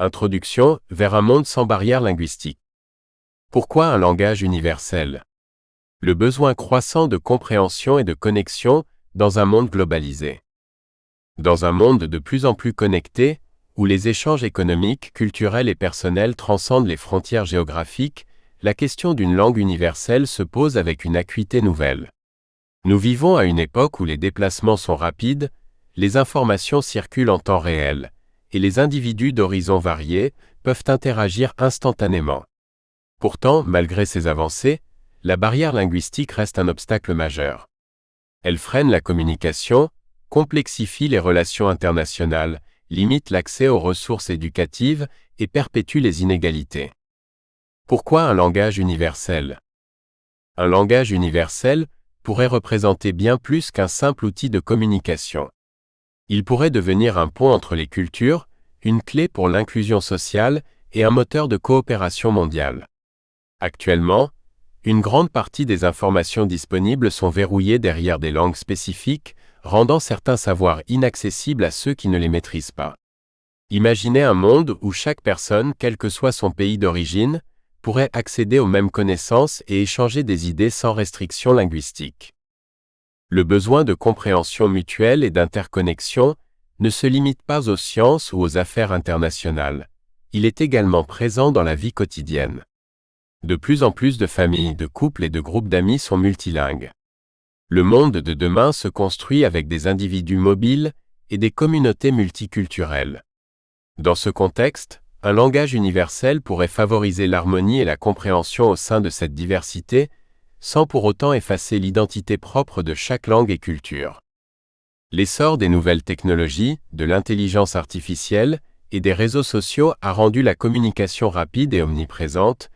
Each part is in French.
Introduction vers un monde sans barrières linguistiques. Pourquoi un langage universel? Le besoin croissant de compréhension et de connexion dans un monde globalisé. Dans un monde de plus en plus connecté, où les échanges économiques, culturels et personnels transcendent les frontières géographiques, la question d'une langue universelle se pose avec une acuité nouvelle. Nous vivons à une époque où les déplacements sont rapides, les informations circulent en temps réel, et les individus d'horizons variés peuvent interagir instantanément. Pourtant, malgré ces avancées, la barrière linguistique reste un obstacle majeur. Elle freine la communication, complexifie les relations internationales, limite l'accès aux ressources éducatives et perpétue les inégalités. Pourquoi un langage universel? Un langage universel pourrait représenter bien plus qu'un simple outil de communication. Il pourrait devenir un pont entre les cultures, une clé pour l'inclusion sociale et un moteur de coopération mondiale. Actuellement, une grande partie des informations disponibles sont verrouillées derrière des langues spécifiques, rendant certains savoirs inaccessibles à ceux qui ne les maîtrisent pas. Imaginez un monde où chaque personne, quel que soit son pays d'origine, pourrait accéder aux mêmes connaissances et échanger des idées sans restriction linguistique. Le besoin de compréhension mutuelle et d'interconnexion ne se limite pas aux sciences ou aux affaires internationales. Il est également présent dans la vie quotidienne. De plus en plus de familles, de couples et de groupes d'amis sont multilingues. Le monde de demain se construit avec des individus mobiles et des communautés multiculturelles. Dans ce contexte, un langage universel pourrait favoriser l'harmonie et la compréhension au sein de cette diversité, sans pour autant effacer l'identité propre de chaque langue et culture. L'essor des nouvelles technologies, de l'intelligence artificielle et des réseaux sociaux a rendu la communication rapide et omniprésente,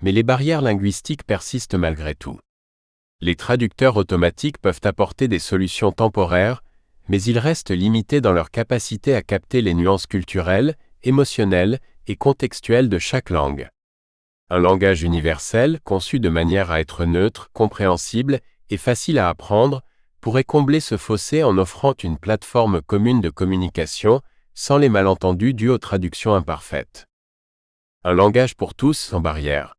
mais les barrières linguistiques persistent malgré tout. Les traducteurs automatiques peuvent apporter des solutions temporaires, mais ils restent limités dans leur capacité à capter les nuances culturelles, émotionnelles et contextuelles de chaque langue. Un langage universel, conçu de manière à être neutre, compréhensible et facile à apprendre, pourrait combler ce fossé en offrant une plateforme commune de communication, sans les malentendus dus aux traductions imparfaites. Un langage pour tous sans barrière.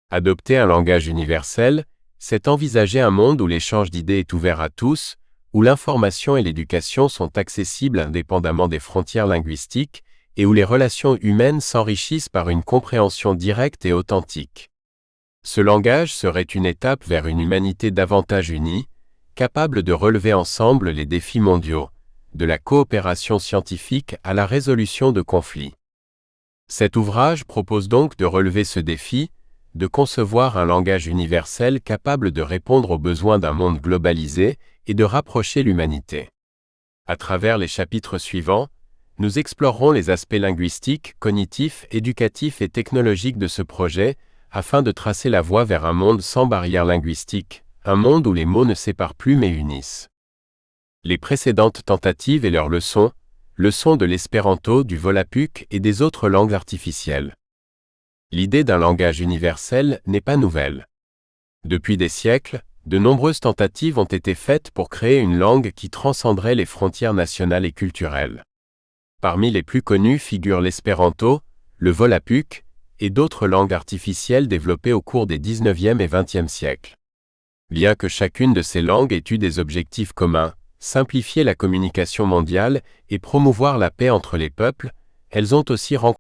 Adopter un langage universel, c'est envisager un monde où l'échange d'idées est ouvert à tous, où l'information et l'éducation sont accessibles indépendamment des frontières linguistiques, et où les relations humaines s'enrichissent par une compréhension directe et authentique. Ce langage serait une étape vers une humanité davantage unie, capable de relever ensemble les défis mondiaux, de la coopération scientifique à la résolution de conflits. Cet ouvrage propose donc de relever ce défi, de concevoir un langage universel capable de répondre aux besoins d'un monde globalisé et de rapprocher l'humanité. À travers les chapitres suivants, nous explorerons les aspects linguistiques, cognitifs, éducatifs et technologiques de ce projet, afin de tracer la voie vers un monde sans barrières linguistiques, un monde où les mots ne séparent plus mais unissent. Les précédentes tentatives et leurs leçons de l'espéranto, du volapük et des autres langues artificielles. L'idée d'un langage universel n'est pas nouvelle. Depuis des siècles, de nombreuses tentatives ont été faites pour créer une langue qui transcenderait les frontières nationales et culturelles. Parmi les plus connus figurent l'espéranto, le volapük et d'autres langues artificielles développées au cours des 19e et 20e siècles. Bien que chacune de ces langues ait eu des objectifs communs, simplifier la communication mondiale et promouvoir la paix entre les peuples, elles ont aussi rencontré